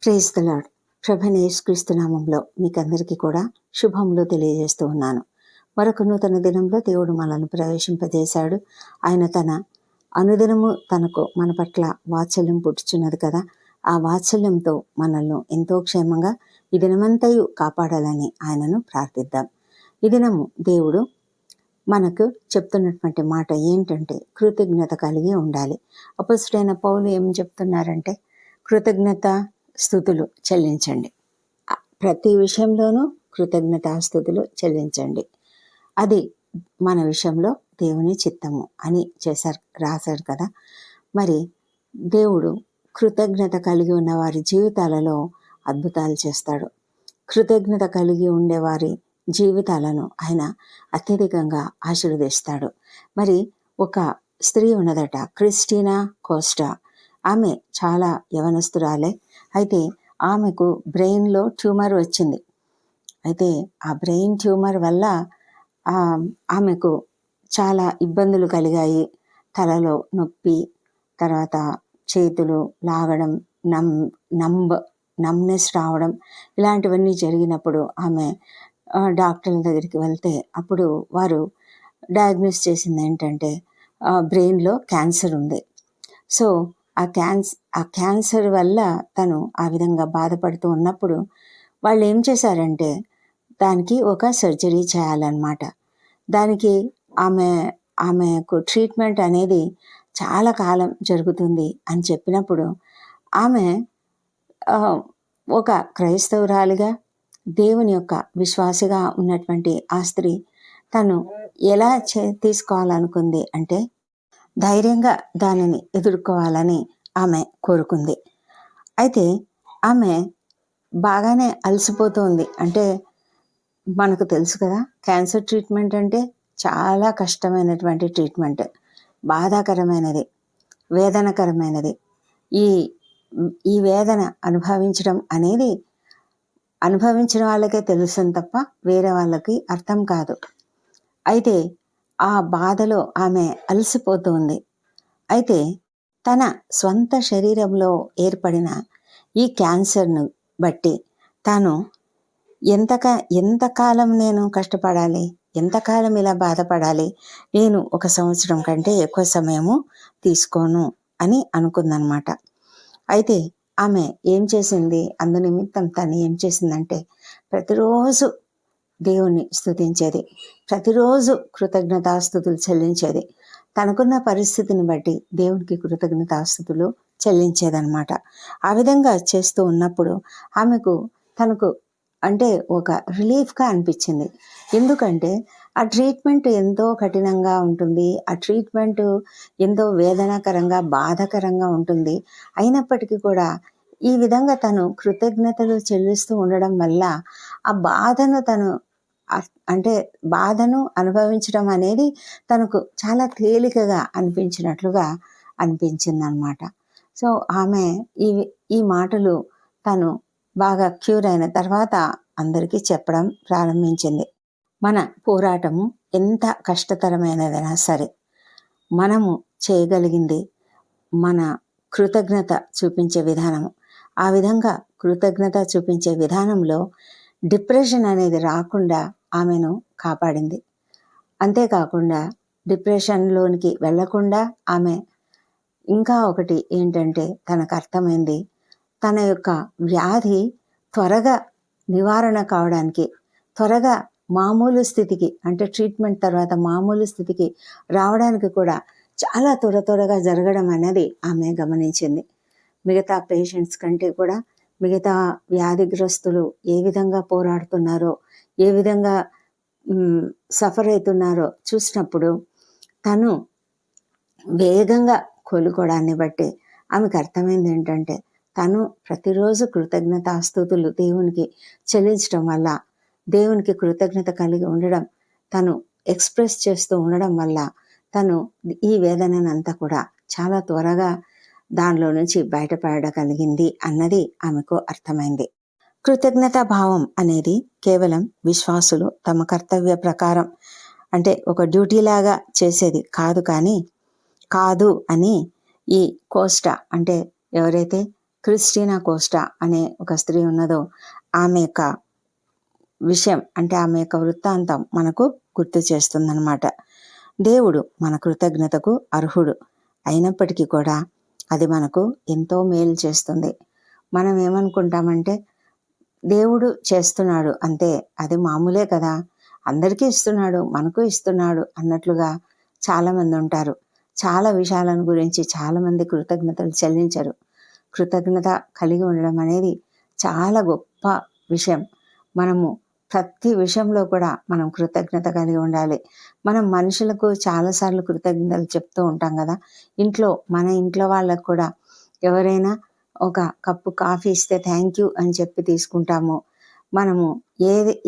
Praise the lord. ప్రభువైన యేసుక్రీస్తు నామములో మీకందరికీ కూడా శుభములు తెలియజేస్తూ ఉన్నాను. మరొక నూతన దినంలో దేవుడు మనల్ని ప్రవేశింపజేశాడు. ఆయన తన అనుదినము తనకు మన పట్ల వాత్సల్యం పుట్టుచున్నది కదా. ఆ వాత్సల్యంతో మనల్ని ఎంతో క్షేమంగా ఈ దినమంతయు కాపాడాలని ఆయనను ప్రార్థిద్దాం. ఈ దినము దేవుడు మనకు చెప్తున్నటువంటి మాట ఏంటంటే కృతజ్ఞత కలిగి ఉండాలి. అపొస్తలుడైన పౌలు ఏం చెప్తున్నారంటే కృతజ్ఞత స్తుతులు చెల్లించండి. ప్రతి విషయంలోనూ కృతజ్ఞతాస్తుతులు చెల్లించండి. అది మన విషయంలో దేవుని చిత్తము అని రాశారు కదా. మరి దేవుడు కృతజ్ఞత కలిగి ఉన్న వారి జీవితాలలో అద్భుతాలు చేస్తాడు. కృతజ్ఞత కలిగి ఉండేవారి జీవితాలను ఆయన అత్యధికంగా ఆశీర్వదిస్తాడు. మరి ఒక స్త్రీ ఉన్నదట, క్రిస్టినా కోస్టా. ఆమె చాలా యవనస్తురాలే. అయితే ఆమెకు బ్రెయిన్లో ట్యూమర్ వచ్చింది. అయితే ఆ బ్రెయిన్ ట్యూమర్ వల్ల ఆమెకు చాలా ఇబ్బందులు కలిగాయి. తలలో నొప్పి, తర్వాత చేతులు లాగడం, నమ్నెస్ రావడం, ఇలాంటివన్నీ జరిగినప్పుడు ఆమె డాక్టర్ల దగ్గరికి వెళ్తే అప్పుడు వారు డయాగ్నోస్ చేసింది ఏంటంటే బ్రెయిన్లో క్యాన్సర్ ఉంది. సో ఆ క్యాన్సర్ వల్ల తను ఆ విధంగా బాధపడుతూ ఉన్నప్పుడు వాళ్ళు ఏం చేశారంటే దానికి ఒక సర్జరీ చేయాలన్నమాట. దానికి ఆమెకు ట్రీట్మెంట్ అనేది చాలా కాలం జరుగుతుంది అని చెప్పినప్పుడు ఆమె ఒక క్రైస్తవురాలిగా దేవుని యొక్క విశ్వాసిగా ఉన్నటువంటి ఆ స్త్రీ తను ఎలా తీసుకోవాలనుకుంది అంటే ధైర్యంగా దానిని ఎదుర్కోవాలని ఆమె కోరుకుంది. అయితే ఆమె బాగానే అలసిపోతుంది. అంటే మనకు తెలుసు కదా, క్యాన్సర్ ట్రీట్మెంట్ అంటే చాలా కష్టమైనటువంటి ట్రీట్మెంట్, బాధాకరమైనది, వేదనకరమైనది. ఈ వేదన అనుభవించడం అనేది అనుభవించిన వాళ్ళకే తెలుస్తుంది తప్ప వేరే వాళ్ళకి అర్థం కాదు. అయితే ఆ బాధలో ఆమె అలసిపోతుంది. అయితే తన స్వంత శరీరంలో ఏర్పడిన ఈ క్యాన్సర్ను బట్టి తాను ఎంతకాలం నేను కష్టపడాలి, ఎంతకాలం ఇలా బాధపడాలి, నేను 1 సంవత్సరం కంటే ఎక్కువ సమయము తీసుకోను అని అనుకుందనమాట. అయితే ఆమె ఏం చేసింది, అందునిమిత్తం తను ఏం చేసిందంటే ప్రతిరోజు దేవుణ్ణి స్తుతించేది, ప్రతిరోజు కృతజ్ఞతాస్తుతులు చెల్లించేది. తనకున్న పరిస్థితిని బట్టి దేవునికి కృతజ్ఞతాస్తుతులు చెల్లించేదనమాట. ఆ విధంగా చేస్తూ ఉన్నప్పుడు తనకు అంటే ఒక రిలీఫ్గా అనిపించింది. ఎందుకంటే ఆ ట్రీట్మెంట్ ఎంతో కఠినంగా ఉంటుంది, ఆ ట్రీట్మెంట్ ఎంతో వేదనాకరంగా బాధాకరంగా ఉంటుంది. అయినప్పటికీ కూడా ఈ విధంగా తను కృతజ్ఞతలు చెల్లిస్తూ ఉండడం వల్ల ఆ బాధను అనుభవించడం అనేది తనకు చాలా తేలికగా అనిపించినట్లుగా అనిపించిందనమాట. సో ఆమె ఈ మాటలు తను బాగా క్యూర్ అయిన తర్వాత అందరికీ చెప్పడం ప్రారంభించింది. మన పోరాటము ఎంత కష్టతరమైనదైనా సరే మనము చేయగలిగింది మన కృతజ్ఞత చూపించే విధానము. ఆ విధంగా కృతజ్ఞత చూపించే విధానంలో డిప్రెషన్ అనేది రాకుండా ఆమెను కాపాడింది. అంతేకాకుండా డిప్రెషన్లోనికి వెళ్లకుండా ఆమె ఇంకా ఒకటి ఏంటంటే తనకు అర్థమైంది, తన యొక్క వ్యాధి త్వరగా నివారణ కావడానికి, త్వరగా మామూలు స్థితికి అంటే ట్రీట్మెంట్ తర్వాత మామూలు స్థితికి రావడానికి కూడా చాలా త్వరగా జరగడం అనేది ఆమె గమనించింది. మిగతా పేషెంట్స్ కంటే కూడా మిగతా వ్యాధిగ్రస్తులు ఏ విధంగా పోరాడుతున్నారో, ఏ విధంగా సఫర్ అవుతున్నారో చూసినప్పుడు తను వేగంగా కోలుకోవడాన్ని బట్టి ఆమెకు అర్థమైంది ఏంటంటే తను ప్రతిరోజు కృతజ్ఞతాస్తుతులు దేవునికి చెల్లించడం వల్ల, దేవునికి కృతజ్ఞత కలిగి ఉండడం, తను ఎక్స్ప్రెస్ చేస్తూ ఉండడం వల్ల తను ఈ వేదనంతా కూడా చాలా త్వరగా దానిలో నుంచి బయటపడగలిగింది అన్నది ఆమెకు అర్థమైంది. కృతజ్ఞతా భావం అనేది కేవలం విశ్వాసులు తమ కర్తవ్య ప్రకారం అంటే ఒక డ్యూటీ లాగా చేసేది కాదు అని ఈ కోస్టా అంటే ఎవరైతే క్రిస్టినా కోస్టా అనే ఒక స్త్రీ ఉన్నదో ఆమె యొక్క విషయం, అంటే ఆమె యొక్క వృత్తాంతం మనకు గుర్తు చేస్తుందన్నమాట. దేవుడు మన కృతజ్ఞతకు అర్హుడు అయినప్పటికీ కూడా అది మనకు ఎంతో మేలు చేస్తుంది. మనం ఏమనుకుంటామంటే దేవుడు చేస్తున్నాడు అంతే, అది మామూలే కదా, అందరికీ ఇస్తున్నాడు మనకు ఇస్తున్నాడు అన్నట్లుగా చాలామంది ఉంటారు. చాలా విషయాలను గురించి చాలామంది కృతజ్ఞతలు చెల్లించరు. కృతజ్ఞత కలిగి ఉండడం అనేది చాలా గొప్ప విషయం. మనము ప్రతి విషయంలో కూడా మనం కృతజ్ఞత కలిగి ఉండాలి. మనం మనుషులకు చాలాసార్లు కృతజ్ఞతలు చెప్తూ ఉంటాం కదా. మన ఇంట్లో వాళ్ళకు కూడా ఎవరైనా ఒక కప్పు కాఫీ ఇస్తే థ్యాంక్ యూ అని చెప్పి తీసుకుంటాము. మనము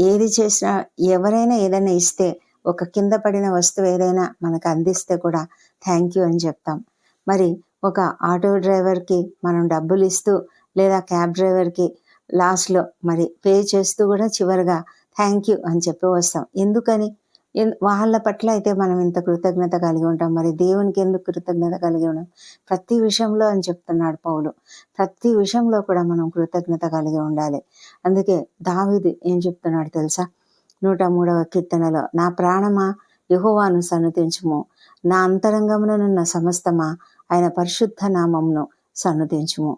ఏది చేసినా, ఎవరైనా ఏదైనా ఇస్తే, ఒక కింద పడిన వస్తువు ఏదైనా మనకు అందిస్తే కూడా థ్యాంక్ యూ అని చెప్తాం. మరి ఒక ఆటో డ్రైవర్కి మనం డబ్బులు ఇస్తూ, లేదా క్యాబ్ డ్రైవర్కి లాస్ట్లో మరి పే చేస్తూ కూడా చివరిగా థ్యాంక్ యూ అని చెప్పి వస్తాం. ఎందుకని? వాళ్ళ పట్ల అయితే మనం ఇంత కృతజ్ఞత కలిగి ఉంటాం, మరి దేవునికి ఎందుకు కృతజ్ఞత కలిగి ఉన్నాం? ప్రతి విషయంలో అని చెప్తున్నాడు పౌలు. ప్రతి విషయంలో కూడా మనం కృతజ్ఞత కలిగి ఉండాలి. అందుకే దావీదు ఏం చెప్తున్నాడు తెలుసా? 103వ కీర్తనలో, నా ప్రాణమా యెహోవాను సన్నుతించుము, నా అంతరంగముననున్న సమస్తమా ఆయన పరిశుద్ధ నామమును సన్నుతించుము.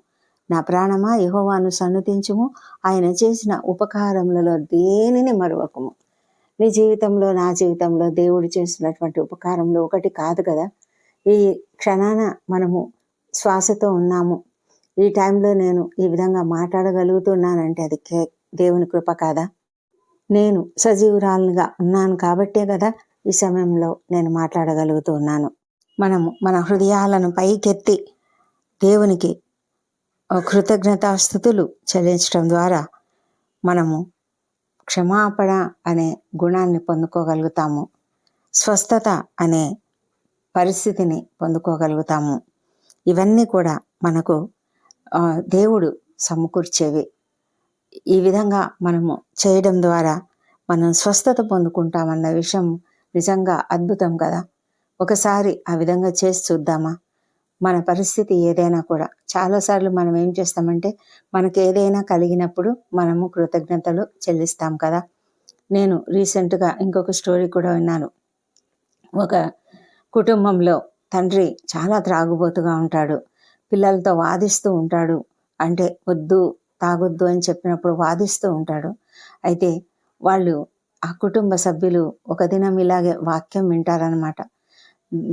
నా ప్రాణమా యెహోవాను సన్నుతించుము, ఆయన చేసిన ఉపకారములలో దేనిని మరువకము. నీ జీవితంలో, నా జీవితంలో దేవుడు చేసినటువంటి ఉపకారంలో ఒకటి కాదు కదా. ఈ క్షణాన మనము శ్వాసతో ఉన్నాము, ఈ టైంలో నేను ఈ విధంగా మాట్లాడగలుగుతున్నానంటే అది దేవుని కృప కాదా? నేను సజీవురాలుగా ఉన్నాను కాబట్టే కదా ఈ సమయంలో నేను మాట్లాడగలుగుతూ ఉన్నాను. మనము మన హృదయాలను పైకెత్తి దేవునికి కృతజ్ఞతాస్తుతులు చెల్లించడం ద్వారా మనము క్షమాపణ అనే గుణాన్ని పొందుకోగలుగుతాము. స్వస్థత అనే పరిస్థితిని పొందుకోగలుగుతాము. ఇవన్నీ కూడా మనకు దేవుడు సమకూర్చేవి. ఈ విధంగా మనము చేయడం ద్వారా మనం స్వస్థత పొందుకుంటామన్న విషయం నిజంగా అద్భుతం కదా. ఒకసారి ఆ విధంగా చేసి చూద్దామా? మన పరిస్థితి ఏదైనా కూడా, చాలాసార్లు మనం ఏం చేస్తామంటే మనకు ఏదైనా కలిగినప్పుడు మనము కృతజ్ఞతలు చెల్లిస్తాం కదా. నేను రీసెంట్గా ఇంకొక స్టోరీ కూడా విన్నాను. ఒక కుటుంబంలో తండ్రి చాలా త్రాగుబోతుగా ఉంటాడు, పిల్లలతో వాదిస్తూ ఉంటాడు. అంటే వద్దు, తాగొద్దు అని చెప్పినప్పుడు వాదిస్తూ ఉంటాడు. అయితే వాళ్ళు, ఆ కుటుంబ సభ్యులు ఒక దినం ఇలాగే వాక్యం వింటారనమాట.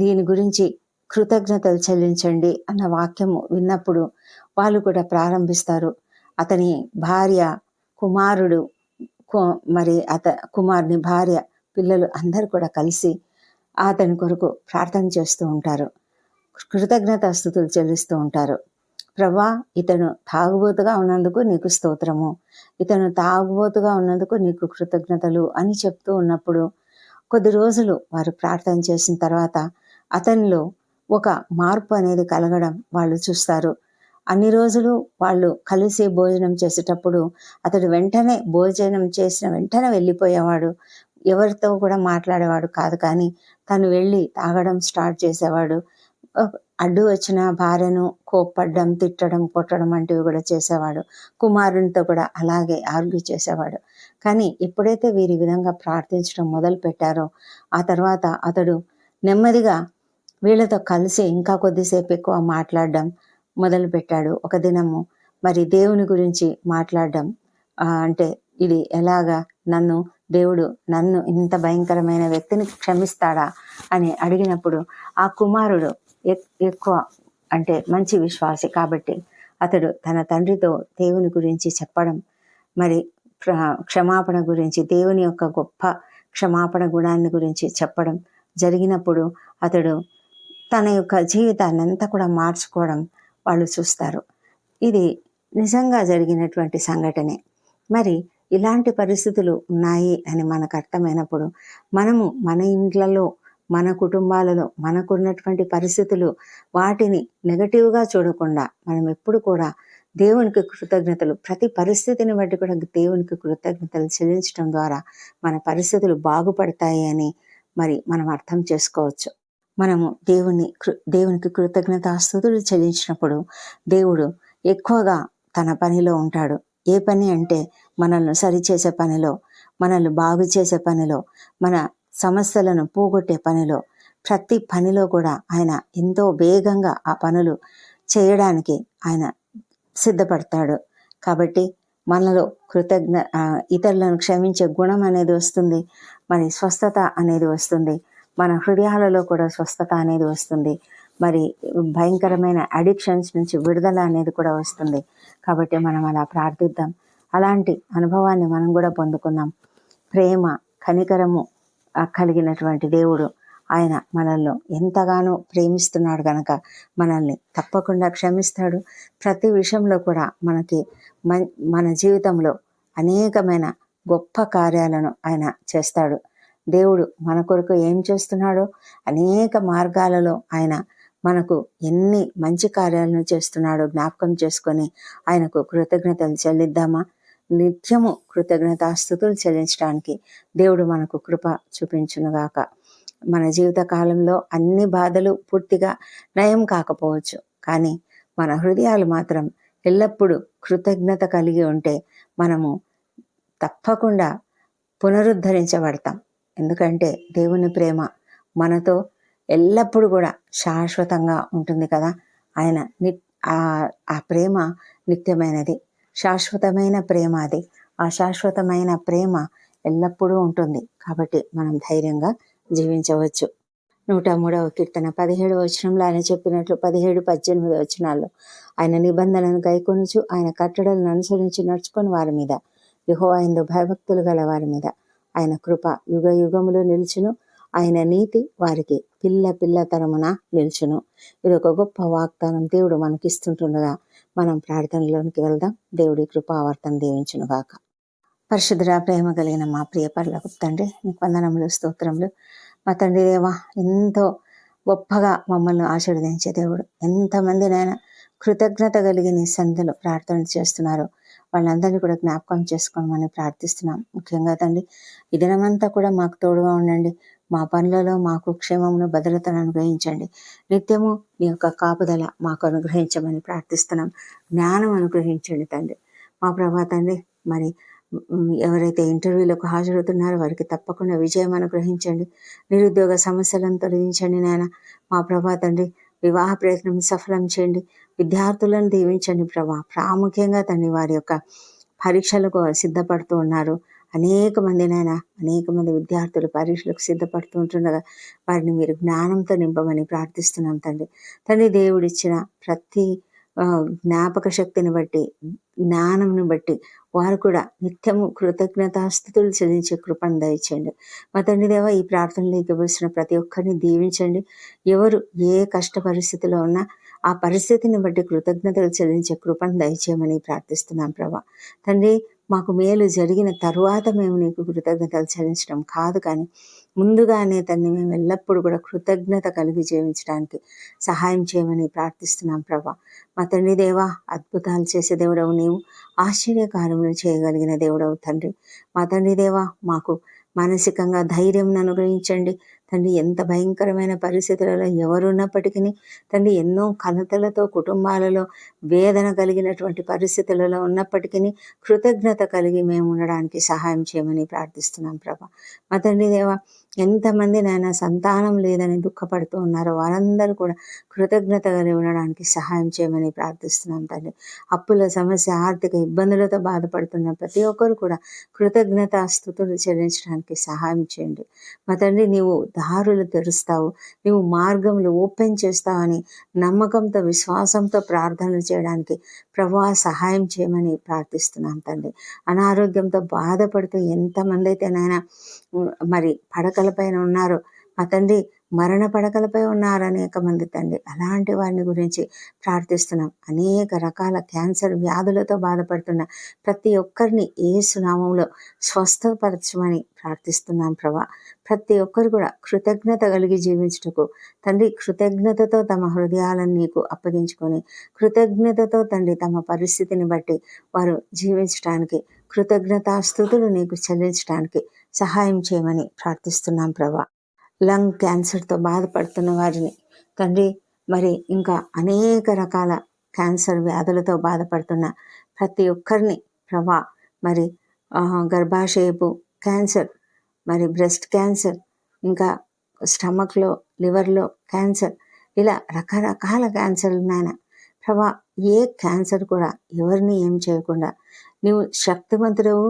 దీని గురించి కృతజ్ఞతలు చెల్లించండి అన్న వాక్యము విన్నప్పుడు వాళ్ళు కూడా ప్రారంభిస్తారు. అతని భార్య, కుమారుడు, మరి కుమారుని భార్య, పిల్లలు అందరూ కూడా కలిసి అతని కొరకు ప్రార్థన చేస్తూ ఉంటారు, కృతజ్ఞతాస్తుతులు చెల్లిస్తూ ఉంటారు. ప్రభా, ఇతను తాగుబోతుగా ఉన్నందుకు నీకు స్తోత్రము, ఇతను తాగుబోతుగా ఉన్నందుకు నీకు కృతజ్ఞతలు అని చెప్తూ ఉన్నప్పుడు కొద్ది రోజులు వారు ప్రార్థన చేసిన తర్వాత అతనిలో ఒక మార్పు అనేది కలగడం వాళ్ళు చూస్తారు. అన్ని రోజులు వాళ్ళు కలిసి భోజనం చేసేటప్పుడు అతడు వెంటనే భోజనం చేసిన వెంటనే వెళ్ళిపోయేవాడు, ఎవరితో కూడా మాట్లాడేవాడు కాదు. కానీ తను వెళ్ళి తాగడం స్టార్ట్ చేసేవాడు. అడ్డు వచ్చిన భార్యను కోప్పడ్డం, తిట్టడం, కొట్టడం వంటివి కూడా చేసేవాడు. కుమారునితో కూడా అలాగే ఆర్గ్యూ చేసేవాడు. కానీ ఎప్పుడైతే వీరి విధంగా ప్రార్థించడం మొదలు పెట్టారో ఆ తర్వాత అతడు నెమ్మదిగా వీళ్ళతో కలిసి ఇంకా కొద్దిసేపు ఎక్కువ మాట్లాడడం మొదలుపెట్టాడు. ఒక దినము మరి దేవుని గురించి మాట్లాడడం, అంటే ఇది ఎలాగా, దేవుడు నన్ను ఇంత భయంకరమైన వ్యక్తిని క్షమిస్తాడా అని అడిగినప్పుడు ఆ కుమారుడు ఎక్కువ అంటే మంచి విశ్వాసి కాబట్టి అతడు తన తండ్రితో దేవుని గురించి చెప్పడం, మరి క్షమాపణ గురించి, దేవుని యొక్క గొప్ప క్షమాపణ గుణాన్ని గురించి చెప్పడం జరిగినప్పుడు అతడు తన యొక్క జీవితాన్ని అంతా కూడా మార్చుకోవడం వాళ్ళు చూస్తారు. ఇది నిజంగా జరిగినటువంటి సంఘటనే. మరి ఇలాంటి పరిస్థితులు ఉన్నాయి అని మనకు అర్థమైనప్పుడు మనము మన ఇండ్లలో, మన కుటుంబాలలో మనకున్నటువంటి పరిస్థితులు, వాటిని నెగటివ్గా చూడకుండా మనం ఎప్పుడు కూడా దేవునికి కృతజ్ఞతలు, ప్రతి పరిస్థితిని బట్టి కూడా దేవునికి కృతజ్ఞతలు చెల్లించడం ద్వారా మన పరిస్థితులు బాగుపడతాయి అని మరి మనం అర్థం చేసుకోవచ్చు. మనము దేవునికి కృతజ్ఞతాస్తుతులు చెల్లించినప్పుడు దేవుడు ఎక్కువగా తన పనిలో ఉంటాడు. ఏ పని అంటే మనల్ని సరిచేసే పనిలో, మనల్ని బాగు చేసే పనిలో, మన సమస్యలను పోగొట్టే పనిలో, ప్రతి పనిలో కూడా ఆయన ఎంతో వేగంగా ఆ పనులు చేయడానికి ఆయన సిద్ధపడతాడు. కాబట్టి మనలో ఇతరులను క్షమించే గుణం అనేది వస్తుంది. మరి స్వస్థత అనేది వస్తుంది. మన హృదయాలలో కూడా స్వస్థత అనేది వస్తుంది. మరి భయంకరమైన అడిక్షన్స్ నుంచి విడుదల అనేది కూడా వస్తుంది. కాబట్టి మనం అలా ప్రార్థిద్దాం. అలాంటి అనుభవాన్ని మనం కూడా పొందుకుందాం. ప్రేమ, కనికరము కలిగినటువంటి దేవుడు ఆయన మనల్ని ఎంతగానో ప్రేమిస్తున్నాడు కనుక మనల్ని తప్పకుండా క్షమిస్తాడు. ప్రతి విషయంలో కూడా మనకి మన జీవితంలో అనేకమైన గొప్ప కార్యాలను ఆయన చేస్తాడు. దేవుడు మన కొరకు ఏం చేస్తున్నాడో అనేక మార్గాలలో ఆయన మనకు ఎన్ని మంచి కార్యాలను చేస్తున్నాడో జ్ఞాపకం చేసుకొని ఆయనకు కృతజ్ఞతలు చెల్లిద్దామా? నిత్యము కృతజ్ఞతాస్తుతులు చెల్లించడానికి దేవుడు మనకు కృప చూపించునుగాక. మన జీవిత కాలంలో అన్ని బాధలు పూర్తిగా నయం కాకపోవచ్చు, కానీ మన హృదయాలు మాత్రం ఎల్లప్పుడూ కృతజ్ఞత కలిగి ఉంటే మనము తప్పకుండా పునరుద్ధరించబడతాం. ఎందుకంటే దేవుని ప్రేమ మనతో ఎల్లప్పుడూ కూడా శాశ్వతంగా ఉంటుంది కదా. ఆయన ఆ ప్రేమ నిత్యమైనది, శాశ్వతమైన ప్రేమ అది. ఆ శాశ్వతమైన ప్రేమ ఎల్లప్పుడూ ఉంటుంది. కాబట్టి మనం ధైర్యంగా జీవించవచ్చు. 103వ కీర్తన 17వ వచనంలో ఆయన చెప్పినట్లు 17, 18 వచనాల్లో ఆయన నిబంధనను గైకొనుచు ఆయన కట్టడలను అనుసరించి నడుచుకొని వారి మీద, యెహోవా యందు భయభక్తులు గల వారి మీద ఆయన కృప యుగ యుగములు నిలుచును. ఆయన నీతి వారికి పిల్ల తరమున నిలుచును. ఇది ఒక గొప్ప వాగ్దానం దేవుడు మనకిస్తుంటుండగా మనం ప్రార్థనలోనికి వెళ్దాం. దేవుడి కృపావర్తన దీవించునుగాక. పరిశుద్ధ ప్రేమ కలిగిన మా ప్రియ పరలోకపు తండ్రి, నీకు వందనములు, స్తోత్రములు. మా తండ్రి దేవా, ఎంతో గొప్పగా మమ్మల్ని ఆశీర్వదించే దేవుడు. ఎంతమందినైనా కృతజ్ఞత కలిగి నీ సన్నిధిలో ప్రార్థనలు చేస్తున్నారు, వాళ్ళందరినీ కూడా జ్ఞాపకం చేసుకోమని ప్రార్థిస్తున్నాం. ముఖ్యంగా తండ్రి, ఈ దినమంతా కూడా మాకు తోడుగా ఉండండి. మా పనులలో మాకు క్షేమమును, భద్రతను అనుగ్రహించండి. నిత్యము నీ యొక్క కాపుదల మాకు అనుగ్రహించమని ప్రార్థిస్తున్నాం. జ్ఞానం అనుగ్రహించండి తండ్రి. మా ప్రభా తండ్రి, మరి ఎవరైతే ఇంటర్వ్యూలకు హాజరవుతున్నారో వారికి తప్పకుండా విజయం అనుగ్రహించండి. నిరుద్యోగ సమస్యలను తొలగించండి నాయన. మా ప్రభా తండ్రి, వివాహ ప్రయత్నం సఫలం చేయండి. విద్యార్థులను దీవించండి ప్రభా. ప్రాముఖ్యంగా తండ్రి, వారి యొక్క పరీక్షలకు సిద్ధపడుతూ ఉన్నారు. అనేక మంది విద్యార్థులు పరీక్షలకు సిద్ధపడుతూ ఉంటుండగా వారిని మీరు జ్ఞానంతో నింపమని ప్రార్థిస్తున్నాం తండ్రి. తండ్రి, దేవుడిచ్చిన ప్రతి జ్ఞాపక శక్తిని బట్టి, జ్ఞానంను బట్టి వారు కూడా నిత్యము కృతజ్ఞతాస్తుతులు చెల్లించే కృపను దయచేయండి. మా తండ్రి దేవ, ఈ ప్రార్థనలోకి ఇవ్వాల్సిన ప్రతి ఒక్కరిని దీవించండి. ఎవరు ఏ కష్ట పరిస్థితిలో ఉన్నా ఆ పరిస్థితిని బట్టి కృతజ్ఞతలు చెల్లించే కృపను దయచేయమని ప్రార్థిస్తున్నాం ప్రభా. తండ్రి, మాకు మేలు జరిగిన తరువాత మేము నీకు కృతజ్ఞతలు చెల్లించడం కాదు, కానీ ముందుగానే తండ్రి మేము ఎల్లప్పుడూ కూడా కృతజ్ఞత కలిగి జీవించడానికి సహాయం చేయమని ప్రార్థిస్తున్నాం ప్రభా. మా తండ్రి దేవా, అద్భుతాలు చేసే దేవుడవు నీవు, ఆశ్చర్యకార్యములు చేయగలిగిన దేవుడవు తండ్రి. మా తండ్రి దేవా, మాకు మానసికంగా ధైర్యం అనుగ్రహించండి తండ్రి. ఎంత భయంకరమైన పరిస్థితులలో ఎవరున్నప్పటికీ తండ్రి, ఎన్నో కలతలతో కుటుంబాలలో వేదన కలిగినటువంటి పరిస్థితులలో ఉన్నప్పటికీ కృతజ్ఞత కలిగి మేము ఉండడానికి సహాయం చేయమని ప్రార్థిస్తున్నాం ప్రభా. మా తండ్రి దేవ, ఎంతమంది నాయన సంతానం లేదని దుఃఖపడుతూ ఉన్నారో వారందరూ కూడా కృతజ్ఞత కలిగి ఉండడానికి సహాయం చేయమని ప్రార్థిస్తున్నాం తండ్రి. అప్పుల సమస్య, ఆర్థిక ఇబ్బందులతో బాధపడుతున్న ప్రతి ఒక్కరు కూడా కృతజ్ఞతాస్తుతులు చెల్లించడానికి సహాయం చేయండి. మా తండ్రి, నీవు దారులు తెరుస్తావు, నీవు మార్గములు ఓపెన్ చేస్తావని నమ్మకంతో, విశ్వాసంతో ప్రార్థనలు చేయడానికి ప్రభువా సహాయం చేయమని ప్రార్థిస్తున్నాం తండ్రి. అనారోగ్యంతో బాధపడుతూ ఎంతమంది అయితే నాయన మరి పడకలపైన ఉన్నారో మా తండ్రి, మరణ పడకలపై ఉన్నారు అనేక మంది తండ్రి. అలాంటి వారిని గురించి ప్రార్థిస్తున్నాం. అనేక రకాల క్యాన్సర్ వ్యాధులతో బాధపడుతున్న ప్రతి ఒక్కరిని యేసు నామములో స్వస్థపరచమని ప్రార్థిస్తున్నాం ప్రభా. ప్రతి ఒక్కరు కూడా కృతజ్ఞత కలిగి జీవించుటకు తండ్రి, కృతజ్ఞతతో తమ హృదయాలను నీకు అప్పగించుకొని, కృతజ్ఞతతో తండ్రి తమ పరిస్థితిని బట్టి వారు జీవించడానికి, కృతజ్ఞతాస్తుతులు నీకు చెల్లించడానికి సహాయం చేయమని ప్రార్థిస్తున్నాం ప్రభా. లంగ్ క్యాన్సర్తో బాధపడుతున్న వారిని తండ్రి, మరి ఇంకా అనేక రకాల క్యాన్సర్ వ్యాధులతో బాధపడుతున్న ప్రతి ఒక్కరిని ప్రభా మరి గర్భాశయపు క్యాన్సర్, మరి బ్రెస్ట్ క్యాన్సర్, ఇంకా స్టమక్లో లివర్లో క్యాన్సర్, ఇలా రకరకాల క్యాన్సర్లు నాయన ప్రభా, ఏ క్యాన్సర్ కూడా ఎవరిని ఏం చేయకుండా నువ్వు శక్తివంతుడవు,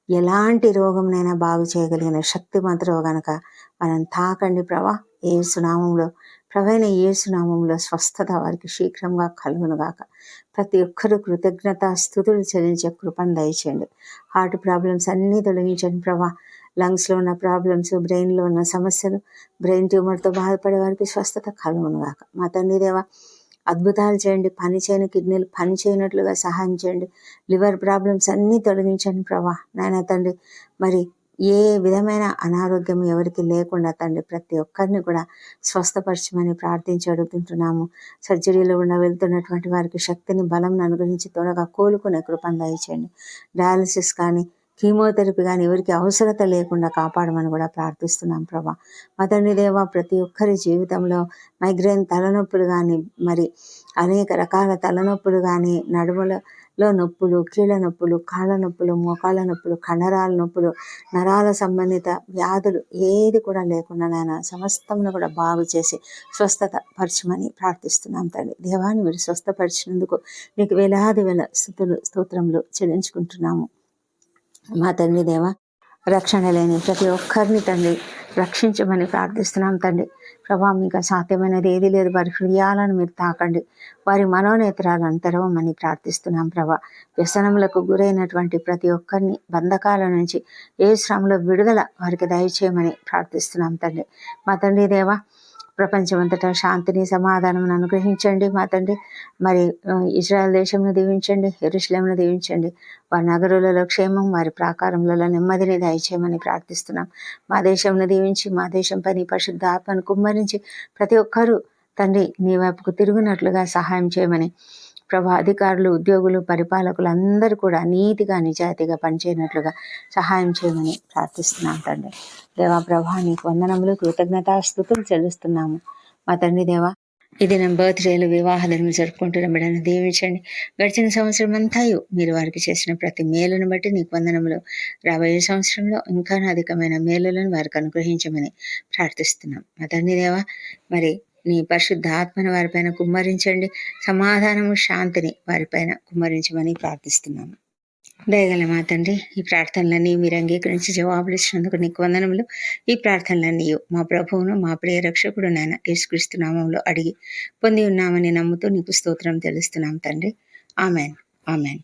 ఎలాంటి రోగంనైనా బాగు చేయగలిగిన శక్తివంతుడవు గనక మనం తాకండి ప్రభా. యేసునామంలో ప్రభైన యేసునామంలో స్వస్థత వారికి శీఘ్రంగా కలుగునుగాక. ప్రతి ఒక్కరూ కృతజ్ఞత స్తుతులు చెల్లించే కృపను దయచేయండి. హార్ట్ ప్రాబ్లమ్స్ అన్నీ తొలగించండి ప్రభా. లంగ్స్లో ఉన్న ప్రాబ్లమ్స్, బ్రెయిన్లో ఉన్న సమస్యలు, బ్రెయిన్ ట్యూమర్తో బాధపడే వారికి స్వస్థత కలుగునుగాక. మా తండ్రి దేవా, అద్భుతాలు చేయండి. పని చేయని కిడ్నీలు పని చేయనట్లుగా సహాయం చేయండి. లివర్ ప్రాబ్లమ్స్ అన్నీ తొలగించండి ప్రభా. నాయన తండ్రి, మరి ఏ విధమైన అనారోగ్యం ఎవరికి లేకుండా తండ్రి ప్రతి ఒక్కరిని కూడా స్వస్థపరచమని ప్రార్థించి అడుగుతుంటున్నాము. సర్జరీలో ఉన్న వెళ్తున్నటువంటి వారికి శక్తిని, బలం అనుగ్రహించి త్వరగా కోలుకునే కృపను దయచేయండి. డయాలసిస్ కానీ, కీమోథెరపీ కానీ ఎవరికి అవసరత లేకుండా కాపాడమని కూడా ప్రార్థిస్తున్నాం ప్రభా. మా తండ్రి దేవా, ప్రతి ఒక్కరి జీవితంలో మైగ్రేన్ తలనొప్పులు కానీ, మరి అనేక రకాల తలనొప్పులు కానీ, నడుములలో నొప్పులు, కీళ్ళ నొప్పులు, కాళ్ళ నొప్పులు, మోకాళ్ళ నొప్పులు, కండరాల నొప్పులు, నరాల సంబంధిత వ్యాధులు ఏది కూడా లేకుండా నాయన సమస్తమును కూడా బాగు చేసి స్వస్థత పరచమని ప్రార్థిస్తున్నాం తండ్రి. దేవాన్ని మీరు స్వస్థపరిచినందుకు మీకు వేలాది వేల స్తోత్రములు చెల్లించుకుంటున్నాము. మా తండ్రి దేవా, రక్షణ లేని ప్రతి ఒక్కరిని తండ్రి రక్షించమని ప్రార్థిస్తున్నాం తండ్రి. ప్రభా, మీకు అసాధ్యమైనది ఏది లేదు. వారి హృదయాలను మీరు తాకండి, వారి మనోనేత్రాలను తెరవమని ప్రార్థిస్తున్నాం ప్రభా. వ్యసనములకు గురైనటువంటి ప్రతి ఒక్కరిని బంధకాల నుంచి ఏ శ్రమలో విడుదల వారికి దయచేయమని ప్రార్థిస్తున్నాం తండ్రి. మా తండ్రి దేవా, ప్రపంచమంతటా శాంతిని, సమాధానం అనుగ్రహించండి మా తండ్రి. మరి ఇజ్రాయెల్ దేశంను దీవించండి, యెరూషలేమును దీవించండి. వారి నగరులలో క్షేమం, వారి ప్రాకారములలో నెమ్మదిని దయచేయమని ప్రార్థిస్తున్నాం. మా దేశంను దీవించి, మా దేశంపై నీ పరిశుద్ధ ఆత్మను కుమ్మరించి ప్రతి ఒక్కరూ తండ్రి నీ వైపుకు తిరుగునట్లుగా సహాయం చేయమని ప్రభా. అధికారులు, ఉద్యోగులు, పరిపాలకులు అందరూ కూడా నీతిగా, నిజాయితీగా పనిచేయనట్లుగా సహాయం చేయమని ప్రార్థిస్తున్నాం తండ్రి. దేవా ప్రభా, నీకు వందనములు, కృతజ్ఞతాస్తుతులు చెల్లిస్తున్నాము. మా తండ్రి దేవా, ఇది నా బర్త్డేలు, వివాహ దినం జరుపుకుంటున్న బిడ్డను దీవించండి. గడిచిన సంవత్సరం అంతా మీరు వారికి చేసిన ప్రతి మేలును బట్టి నీకు వందనములు. రాబోయే సంవత్సరంలో ఇంకా అధికమైన మేలులను వారికి అనుగ్రహించమని ప్రార్థిస్తున్నాం. మా తండ్రి దేవా, మరి నీ పరిశుద్ధ ఆత్మను వారిపైన కుమ్మరించండి. సమాధానము, శాంతిని వారిపైన కుమ్మరించమని ప్రార్థిస్తున్నాము. దయగల మా తండ్రి, ఈ ప్రార్థనలన్నీ మీరు అంగీకరించి జవాబులు ఇచ్చినందుకు నీకు వందనములు. ఈ ప్రార్థనలన్నీ మా ప్రభువును, మా ప్రియ రక్షకుడు నాయన యేసుక్రీస్తు నామములో అడిగి పొంది ఉన్నామని నమ్ముతూ నీకు స్తోత్రం తెలుస్తున్నాం తండ్రి. Amen, amen.